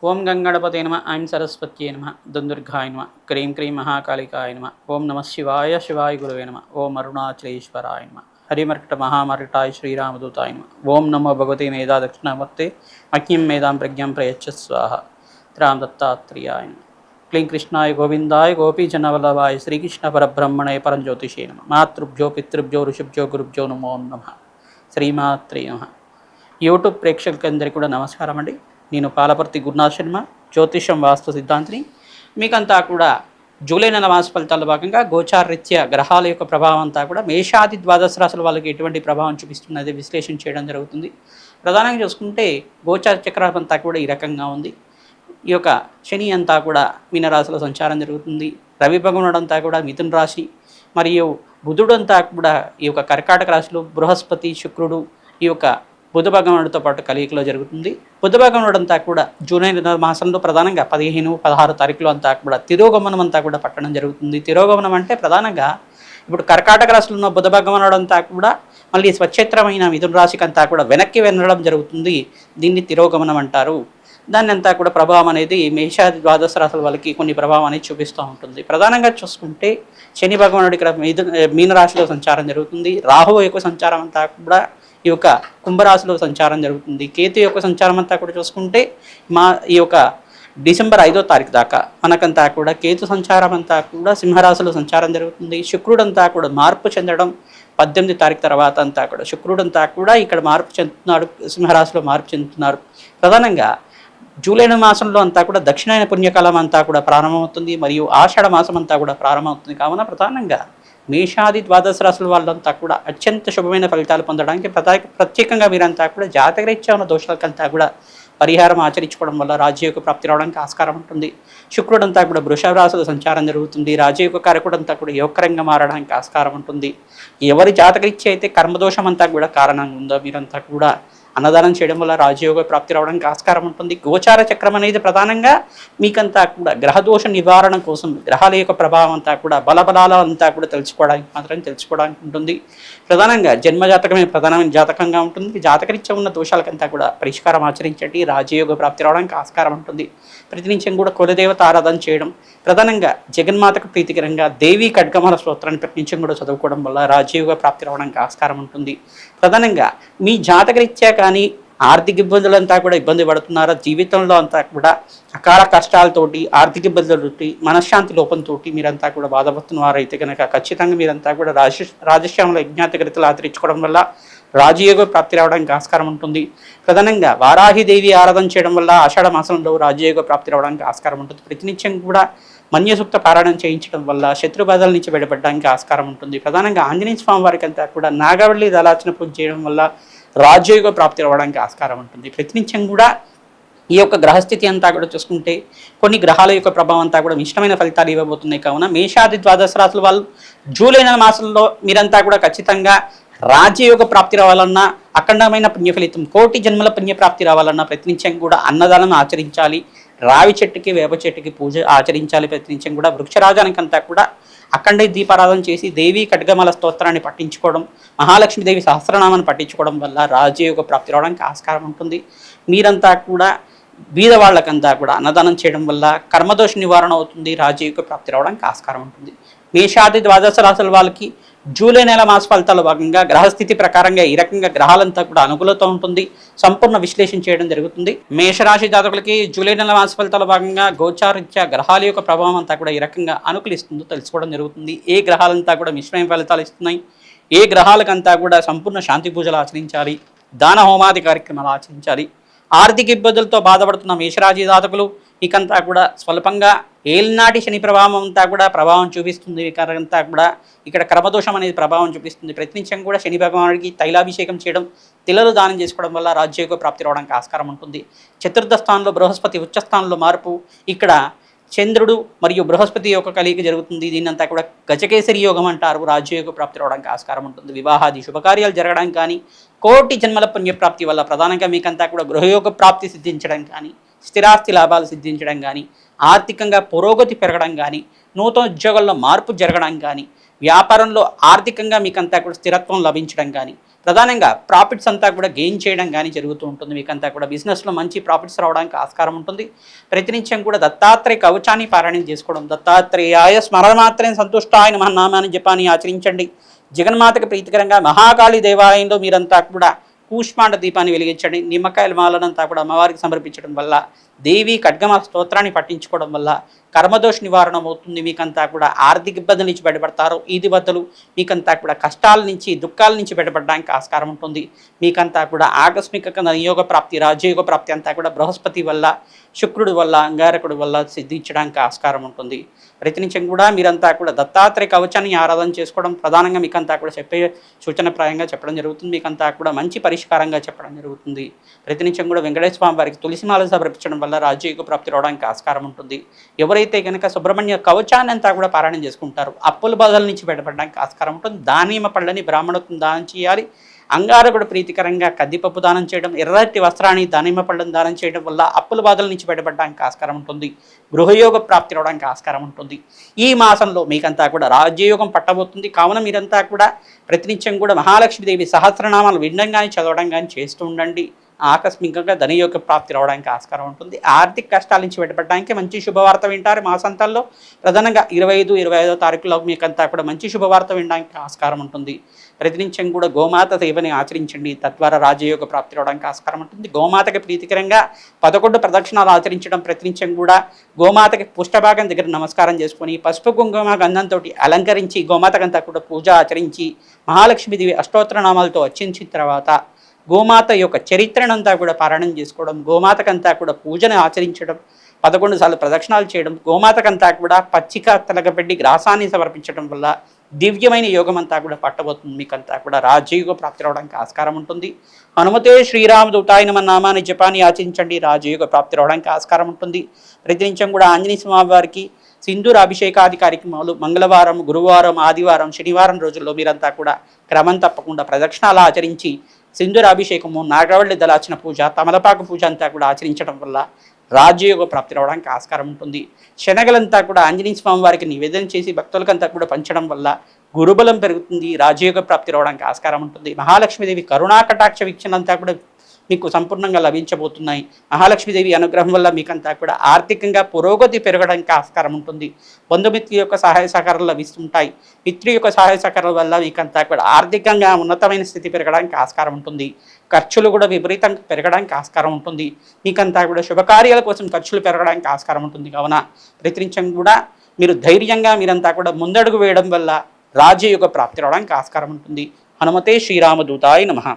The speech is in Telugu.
ఓం గంగణపతే నమ ఐం సరస్వత్యే నమ దుందుర్గాయ నమ క్రీం క్రీం మహాకాళికాయ నమ ఓం నమ శివాయ శివాయ గురువే నమ ఓం అరుణాచలేశ్వరాయ నమ హరిమర్కట మహామర్కటాయ శ్రీరామదూతాయ నమ ఓం నమో భగవతే మేధా దక్షిణామూర్తే మహ్యం మేధాం ప్రజ్ఞం ప్రయచ్చ స్వాహ రామ దత్తాత్రేయాయ నమ క్లీం కృష్ణాయ గోవిందాయ గోపీజనవల్లభాయ శ్రీకృష్ణ పరబ్రహ్మణే పరంజ్యోతిషే నమ మాతృభ్యో పితృభ్యో ఋషిభ్యో గురుభ్యో నమో నమ శ్రీమాత్రే నమ. యూట్యూబ్ ప్రేక్షకులందరికీ కూడా నమస్కారం అండి. నేను పాలపర్తి గురునాథ్ శర్మ, జ్యోతిషం వాస్తు సిద్ధాంతిని. మీకంతా కూడా జూలై నెల మాస ఫలితాల్లో భాగంగా గోచారరీత్యా గ్రహాల యొక్క ప్రభావం అంతా కూడా మేషాది ద్వాదశ రాశుల వాళ్ళకి ఎటువంటి ప్రభావం చూపిస్తున్నది విశ్లేషణ చేయడం జరుగుతుంది. ప్రధానంగా చూసుకుంటే గోచార చక్రం అంతా కూడా ఈ రకంగా ఉంది. ఈ యొక్క శని అంతా కూడా మీనరాశిలో సంచారం జరుగుతుంది. రవి భగవానుడు అంతా కూడా మిథున రాశి, మరియు బుధుడు అంతా కూడా ఈ యొక్క కర్కాటక రాశిలో, బృహస్పతి శుక్రుడు ఈ యొక్క బుధ భగవానుడితో పాటు కలియికలో జరుగుతుంది. బుధ భగవానుడు అంతా కూడా జూలై మాసంలో ప్రధానంగా 15, 16 తారీఖులు అంతా కూడా తిరోగమనం అంతా కూడా పట్టడం జరుగుతుంది. తిరోగమనం అంటే ప్రధానంగా ఇప్పుడు కర్కాటక రాశిలో ఉన్న బుధ భగవానుడు అంతా కూడా మళ్ళీ స్వచ్ఛేత్రమైన మిథున రాశికి అంతా కూడా వెనక్కి వెళ్ళడం జరుగుతుంది. దీన్ని తిరోగమనం అంటారు. దాన్ని అంతా కూడా ప్రభావం అనేది మేషాది ద్వాదశ రాశుల వాళ్ళకి కొన్ని ప్రభావం అనేది చూపిస్తూ ఉంటుంది. ప్రధానంగా చూసుకుంటే శని భగవానుడి ఇక్కడ మీనరాశిలో సంచారం జరుగుతుంది. రాహువు యొక్క సంచారం అంతా కూడా ఈ యొక్క కుంభరాశిలో సంచారం జరుగుతుంది. కేతు యొక్క సంచారం అంతా కూడా చూసుకుంటే ఈ యొక్క డిసెంబర్ 5వ తారీఖు దాకా మనకంతా కూడా కేతు సంచారం అంతా కూడా సింహరాశిలో సంచారం జరుగుతుంది. శుక్రుడంతా కూడా మార్పు చెందడం 18 తారీఖు తర్వాత అంతా కూడా శుక్రుడంతా కూడా ఇక్కడ మార్పు చెందుతున్నాడు, సింహరాశిలో మార్పు చెందుతున్నారు. ప్రధానంగా జూలై మాసంలో అంతా కూడా దక్షిణాయన పుణ్యకాలం అంతా కూడా ప్రారంభమవుతుంది, మరియు ఆషాఢ మాసం అంతా కూడా ప్రారంభమవుతుంది. కావున ప్రధానంగా మేషాది ద్వాదశ రాశుల వాళ్ళంతా కూడా అత్యంత శుభమైన ఫలితాలు పొందడానికి ప్రత్యేకంగా మీరంతా కూడా జాతకరీత్యా ఉన్న దోషాలకంతా కూడా పరిహారం ఆచరించుకోవడం వల్ల రాజయోగ ప్రాప్తి రావడానికి ఆస్కారం ఉంటుంది. శుక్రుడంతా కూడా వృషభ రాశిలో సంచారం జరుగుతుంది. రాజయోగ కారకుడంతా కూడా యోగకరంగా మారడానికి ఆస్కారం ఉంటుంది. ఎవరి జాతకరీత్యా అయితే కర్మదోషం అంతా కూడా కారణంగా ఉందో మీరంతా కూడా అన్నదానం చేయడం వల్ల రాజయోగ ప్రాప్తి రావడానికి ఆస్కారం ఉంటుంది. గోచార చక్రం అనేది ప్రధానంగా మీకంతా కూడా గ్రహదోష నివారణ కోసం, గ్రహాల యొక్క ప్రభావం అంతా కూడా బలబలాల అంతా కూడా తెలుసుకోవడానికి ఉంటుంది. ప్రధానంగా జన్మజాతకమే ప్రధానమైన జాతకంగా ఉంటుంది. జాతకరీత్యా ఉన్న దోషాలకంతా కూడా పరిష్కారం ఆచరించండి, రాజయోగ ప్రాప్తి రావడానికి ఆస్కారం ఉంటుంది. ప్రతినిత్యం కూడా కులదేవత ఆరాధన చేయడం, ప్రధానంగా జగన్మాతకు ప్రీతికరంగా దేవీ ఖడ్గమాల స్తోత్రాన్ని ప్రతినిత్యం కూడా చదువుకోవడం వల్ల రాజయోగ ప్రాప్తి రావడానికి ఆస్కారం ఉంటుంది. ప్రధానంగా మీ జాతకరీత్యా కానీ ఆర్థిక ఇబ్బందులంతా కూడా ఇబ్బంది పడుతున్నారా, జీవితంలో అంతా కూడా అకాల కష్టాలతోటి, ఆర్థిక ఇబ్బందులతోటి, మనశ్శాంతి లోపంతో మీరంతా కూడా బాధపడుతున్న వారైతే కనుక ఖచ్చితంగా మీరంతా కూడా రాజశ్యామల యజ్ఞాతగరితలు ఆచరించుకోవడం వల్ల రాజయోగ ప్రాప్తి రావడానికి ఆస్కారం ఉంటుంది. ప్రధానంగా వారాహిదేవి ఆరాధన చేయడం వల్ల ఆషాఢ మాసంలో రాజయోగ ప్రాప్తి రావడానికి ఆస్కారం ఉంటుంది. ప్రతినిత్యం కూడా మన్యసూక్త పారాయణం చేయించడం వల్ల శత్రుబాధల నుంచి బయటపడడానికి ఆస్కారం ఉంటుంది. ప్రధానంగా ఆంజనేయ స్వామి వారికి అంతా కూడా నాగవల్లి దళార్చన పూజ చేయడం వల్ల రాజయోగ ప్రాప్తి రావడానికి ఆస్కారం ఉంటుంది. ప్రతినిత్యం కూడా ఈ యొక్క గ్రహస్థితి అంతా కూడా చూసుకుంటే కొన్ని గ్రహాల యొక్క ప్రభావం అంతా కూడా ఇష్టమైన ఫలితాలు ఇవ్వబోతున్నాయి. కావున మేషాది ద్వాదశ రాశుల వాళ్ళు జూలై నెల మాసంలో మీరంతా కూడా ఖచ్చితంగా రాజయోగ ప్రాప్తి రావాలన్నా, అఖండమైన పుణ్యఫలితం, కోటి జన్మల పుణ్యప్రాప్తి రావాలన్నా ప్రతినిత్యం కూడా అన్నదానం ఆచరించాలి. రావి చెట్టుకి, వేప చెట్టుకి పూజ ఆచరించాలి. ప్రతినిత్యం కూడా వృక్షరాజానికంతా కూడా అఖండ దీపారాధన చేసి దేవీ ఖడ్గమాల స్తోత్రాన్ని పట్టించుకోవడం, మహాలక్ష్మీదేవి సహస్రనామాన్ని పట్టించుకోవడం వల్ల రాజయోగ ప్రాప్తి రావడానికి ఆస్కారం ఉంటుంది. మీరంతా కూడా బీద వాళ్ళకంతా కూడా అన్నదానం చేయడం వల్ల కర్మదోష నివారణ అవుతుంది, రాజయోగ ప్రాప్తి రావడానికి ఆస్కారం ఉంటుంది. మేషాది ద్వాదశ రాశుల వాళ్ళకి జూలై నెల మాస ఫలితాల భాగంగా గ్రహస్థితి ప్రకారంగా ఈ రకంగా గ్రహాలంతా కూడా అనుకూలత ఉంటుంది. సంపూర్ణ విశ్లేషణ చేయడం జరుగుతుంది. మేషరాశి జాతకులకి జూలై నెల మాస ఫలితాల భాగంగా గోచారీత్యా గ్రహాల యొక్క ప్రభావం అంతా కూడా ఈ రకంగా అనుకూలిస్తుందో తెలుసుకోవడం జరుగుతుంది. ఏ గ్రహాలంతా కూడా మిశ్రమ ఫలితాలు ఇస్తున్నాయి, ఏ గ్రహాలకంతా కూడా సంపూర్ణ శాంతి పూజలు ఆచరించాలి, దాన హోమాది కార్యక్రమాలు ఆచరించాలి. ఆర్థిక ఇబ్బందులతో బాధపడుతున్న మేషరాశి జాతకులు ఇకంతా కూడా స్వల్పంగా ఏలినాటి శని ప్రభావం అంతా కూడా ప్రభావం చూపిస్తుంది. ఇకంతా కూడా ఇక్కడ క్రమదోషం అనేది ప్రభావం చూపిస్తుంది. ప్రతినిత్యం కూడా శని భగవానుడికి తైలాభిషేకం చేయడం, తిలలు దానం చేసుకోవడం వల్ల రాజయోగ ప్రాప్తి రావడానికి ఆస్కారం ఉంటుంది. చతుర్థ స్థానంలో బృహస్పతి ఉచ్చస్థానంలో మార్పు, ఇక్కడ చంద్రుడు మరియు బృహస్పతి యొక్క కలియిక జరుగుతుంది. దీన్నంతా కూడా గజకేసరి యోగం అంటారు. రాజయోగ ప్రాప్తి రావడానికి ఆస్కారం ఉంటుంది. వివాహాది శుభకార్యాలు జరగడానికి కానీ, కోటి జన్మల పుణ్యప్రాప్తి వల్ల ప్రధానంగా మీకంతా కూడా గృహయోగ ప్రాప్తి సిద్ధించడం కానీ, స్థిరాస్తి లాభాలు సిద్ధించడం కానీ, ఆర్థికంగా పురోగతి పెరగడం కానీ, నూతన ఉద్యోగాల్లో మార్పు జరగడం కానీ, వ్యాపారంలో ఆర్థికంగా మీకంతా కూడా స్థిరత్వం లభించడం కానీ, ప్రధానంగా ప్రాఫిట్స్ అంతా కూడా గెయిన్ చేయడం కానీ జరుగుతూ ఉంటుంది. మీకంతా కూడా బిజినెస్లో మంచి ప్రాఫిట్స్ రావడానికి ఆస్కారం ఉంటుంది. ప్రతినిత్యం కూడా దత్తాత్రేయ కవచాన్ని పారాయణం చేసుకోవడం, దత్తాత్రేయాయ స్మరణ మాత్రమే సంతుష్టాయ నమః నామాన్ని జపాన్ని ఆచరించండి. జగన్మాతకు ప్రీతికరంగా మహాకాళి దేవాలయంలో మీరంతా కూడా కూష్మాండ దీపాన్ని వెలిగించండి. నిమ్మకాయల మాలనంతా కూడా అమ్మవారికి సమర్పించడం వల్ల, దేవి ఖడ్గమ స్తోత్రాన్ని పఠించుకోవడం వల్ల కర్మదోష నివారణ అవుతుంది. మీకంతా కూడా ఆర్థిక ఇబ్బందుల నుంచి బయటపడతారు. ఈది బద్దలు మీకంతా కూడా కష్టాల నుంచి దుఃఖాల నుంచి బయటపడడానికి ఆస్కారం ఉంటుంది. మీకంతా కూడా ఆకస్మిక నియోగ ప్రాప్తి, రాజయోగ ప్రాప్తి అంతా కూడా బృహస్పతి వల్ల, శుక్రుడి వల్ల, అంగారకుడి వల్ల సిద్ధించడానికి ఆస్కారం ఉంటుంది. ప్రతినిత్యం కూడా మీరంతా కూడా దత్తాత్రేయ కవచాన్ని ఆరాధన చేసుకోవడం ప్రధానంగా మీకంతా కూడా చెప్పే సూచనప్రాయంగా చెప్పడం జరుగుతుంది. మీకంతా కూడా మంచి పరిష్కారంగా చెప్పడం జరుగుతుంది. ప్రతినిత్యం కూడా వెంకటేశ్వర స్వామి వారికి తులసిమాల సమర్పించడం వల్ల రాజయోగ ప్రాప్తి రావడానికి ఆస్కారం ఉంటుంది. ఎవరైతే కనుక సుబ్రహ్మణ్య కవచాన్ని అంతా కూడా పారాయణం చేసుకుంటారో అప్పుల బాధల నుంచి బయటపడడానికి ఆస్కారం ఉంటుంది. దానిమ్మ పళ్ళని బ్రాహ్మణత్వం దానం చేయాలి. అంగారకుడు ప్రీతికరంగా కద్దిపప్పు దానం చేయడం, ఎర్రటి వస్త్రాన్ని దానిమ్మ పళ్ళను దానం చేయడం వల్ల అప్పుల బాధల నుంచి బయటపడడానికి ఆస్కారం ఉంటుంది. గృహయోగ ప్రాప్తి రావడానికి ఆస్కారం ఉంటుంది. ఈ మాసంలో మీకంతా కూడా రాజ్యయోగం పట్టబోతుంది. కావున మీరంతా కూడా ప్రతినిత్యం కూడా మహాలక్ష్మీదేవి సహస్రనామాలు వినడం కానీ చదవడం కానీ చేస్తూ ఉండండి. ఆకస్మికంగా ధనయోగ ప్రాప్తి రావడానికి ఆస్కారం ఉంటుంది. ఆర్థిక కష్టాల నుంచి బయటపడడానికి మంచి శుభవార్త వింటారు. మాసాంతాల్లో ప్రధానంగా 25 తారీఖులో మీకంతా కూడా మంచి శుభవార్త వినడానికి ఆస్కారం ఉంటుంది. ప్రతినిత్యం కూడా గోమాత సేవని ఆచరించండి. తద్వారా రాజయోగ ప్రాప్తి రావడానికి ఆస్కారం ఉంటుంది. గోమాతకి ప్రీతికరంగా 11 ప్రదక్షిణాలు ఆచరించడం, ప్రతినిత్యం కూడా గోమాతకి పుష్టభాగం దగ్గర నమస్కారం చేసుకొని పసుపు కుంకుమ గంధంతో అలంకరించి గోమాతకంతా కూడా పూజ ఆచరించి మహాలక్ష్మీదేవి అష్టోత్తర నామాలతో అర్చించిన తర్వాత గోమాత యొక్క చరిత్రనంతా కూడా పారాయణం చేసుకోవడం, గోమాతకంతా కూడా పూజను ఆచరించడం, 11 సార్లు ప్రదక్షిణాలు చేయడం, గోమాతకంతా కూడా పచ్చిక తలగబెట్టి గ్రాసాన్ని సమర్పించడం వల్ల దివ్యమైన యోగం అంతా కూడా పట్టబోతుంది. మీకంతా కూడా రాజయోగ ప్రాప్తి రావడానికి ఆస్కారం ఉంటుంది. హనుమతే శ్రీరామదూతాయ నమః నామాన్ని జపాన్ని ఆచరించండి. రాజయోగ ప్రాప్తి రావడానికి ఆస్కారం ఉంటుంది. ప్రతినిత్యం కూడా ఆంజనేయ స్వామి వారికి సింధూర అభిషేకాది కార్యక్రమాలు మంగళవారం, గురువారం, ఆదివారం, శనివారం రోజుల్లో మీరంతా కూడా క్రమం తప్పకుండా ప్రదక్షిణాలు ఆచరించి సింధూరాభిషేకము, నాగవల్లి దళార్చన పూజ, తమలపాకు పూజ అంతా కూడా ఆచరించడం వల్ల రాజయోగ ప్రాప్తి రావడానికి ఆస్కారం ఉంటుంది. శనగలంతా కూడా ఆంజనేయ స్వామి వారికి నివేదన చేసి భక్తులకంతా కూడా పంచడం వల్ల గురుబలం పెరుగుతుంది. రాజయోగ ప్రాప్తి రావడానికి ఆస్కారం ఉంటుంది. మహాలక్ష్మీదేవి కరుణాకటాక్ష వీక్షణంతా కూడా మీకు సంపూర్ణంగా లభించబోతున్నాయి. మహాలక్ష్మీదేవి అనుగ్రహం వల్ల మీకంతా కూడా ఆర్థికంగా పురోగతి పెరగడానికి ఆస్కారం ఉంటుంది. బంధుమిత్రుల యొక్క సహాయ సహకారాలు లభిస్తుంటాయి. మిత్రు యొక్క సహాయ సహకారాల వల్ల మీకంతా కూడా ఆర్థికంగా ఉన్నతమైన స్థితి పెరగడానికి ఆస్కారం ఉంటుంది. ఖర్చులు కూడా విపరీతంగా పెరగడానికి ఆస్కారం ఉంటుంది. మీకంతా కూడా శుభకార్యాల కోసం ఖర్చులు పెరగడానికి ఆస్కారం ఉంటుంది. కావున ప్రతినిత్యం కూడా మీరు ధైర్యంగా మీరంతా కూడా ముందడుగు వేయడం వల్ల రాజయోగ ప్రాప్తి రావడానికి ఆస్కారం ఉంటుంది. హనుమతే శ్రీరామదూతాయ నమః.